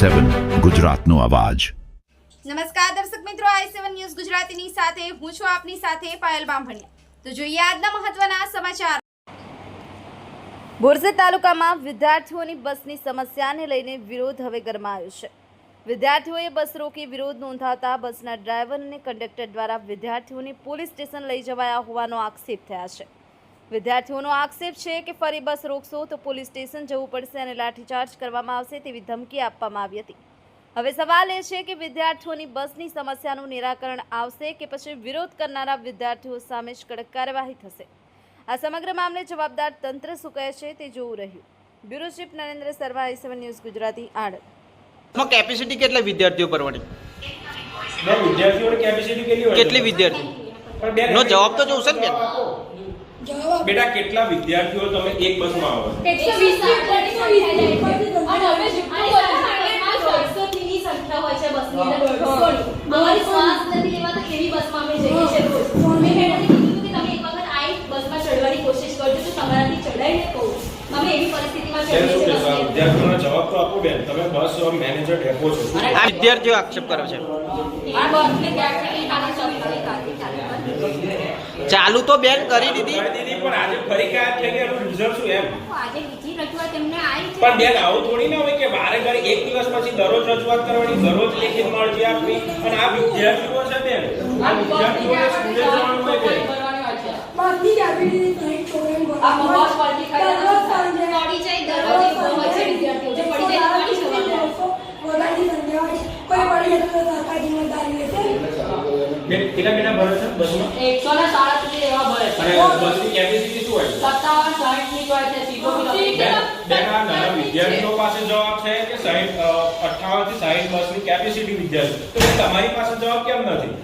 i7 ગુજરાતનો અવાજ। નમસ્કાર દર્શક મિત્રો, i7 ન્યૂઝ ગુજરાતીની સાથે હું છું આપની સાથે પાયલ બામભણિયા। તો જોઈએ આજના મહત્વના સમાચાર। બોરસદ તાલુકામાં વિદ્યાર્થીઓની બસની સમસ્યાને લઈને વિરોધ હવે ગરમાયો છે। વિદ્યાર્થીઓએ બસ રોકી વિરોધ નોંધાવતા બસના ડ્રાઈવર અને કંડક્ટર દ્વારા વિદ્યાર્થીઓને પોલીસ સ્ટેશન લઈ જવાયા હોવાનો આક્ષેપ થયા છે। વિદ્યાર્થીઓનો આક્ષેપ છે કે ફરી બસ રોકશો તો પોલીસ સ્ટેશન જવું પડશે અને લાઠીચાર્જ કરવામાં આવશે તેવી ધમકી આપવામાં આવી હતી। હવે સવાલ એ છે કે વિદ્યાર્થીઓની બસની સમસ્યાનું નિરાકરણ આવશે કે પછી વિરોધ કરનારા વિદ્યાર્થીઓ સામે જ કડક કાર્યવાહી થશે। આ સમગ્ર મામલે જવાબદાર તંત્ર શું કહે છે તે જોવું રહ્યું। Bureau chief Narendra Sarva, i7 news Gujarati, Anand. Capacity કેટલા વિદ્યાર્થીઓ ભરવાની? બે વિદ્યાર્થીઓની કેપેસિટી કેટલી હોય? કેટલી વિદ્યાર્થી નો જવાબ તો જોશે ને બેન। બેટા કેટલા વિદ્યાર્થીઓ તમે એક બસમાં આવો? 120 અને હવે જેટલું વર્ષો ની સંખ્યા હોય છે બસની અંદર 150 અમારી શ્વાસ નથી લેવાતા એવી બસમાં અમે જઈએ છીએ રોજ। મેં મેડમને કીધું કે તમે એક વખત આ બસમાં ચડવાની કોશિશ કરજો તો તમારાથી ચડાઈને કહું અમે એવી પરિસ્થિતિમાં જઈએ છીએ। વિદ્યાર્થીઓનો જવાબ તો આપો બેન, તમે બસ મેનેજર ડેપો છો। આ વિદ્યાર્થીઓ આક્ષેપ કરે છે આ બસને ક્યાંથી ખાલી ચોકડી કાઢી ચાલુ તો બેન કરી દીધી પણ આજે ફરી કામ થઈ ગયા એનું રિઝલ્ટ શું એમ? આજે બીજી રજૂઆત એમને આવી છે પણ બેન આવું થોડી ના હોય કે વારે ઘડી એક દિવસ પછી દરરોજ રજૂઆત કરવાની, દરરોજ લેખિત અરજી આપવી। અને આ વિદ્યાર્થીઓ છે બેન, આ વિદ્યાર્થીઓને સ્કૂલે જવાનું હોય બેન। બસની કેબિનની ત્રણ છોકરીઓ આ બસ પલટી ખાઈ પડી જાય દરરોજ એક હોય છે વિદ્યાર્થીઓ જે પડી જાય તો પડી જવાનું બોલાની સંજ્ઞા કોઈ પડી જાય તો સરકાર જિમ્મેદારી લેશે। બેન કેટલા બેટા ભરે છે બસમાં? 107 સુધી એવા ભરે છે અને બસની કેપેસિટી શું હોય? 57 60 ની હોય છે સીટો બી બેન આ નાના વિદ્યાર્થીઓ પાસે જવાબ છે કે 58 થી 60 બસની કેપેસિટી વિદ્યાર્થી, તો તમારી પાસે જવાબ કેમ નથી?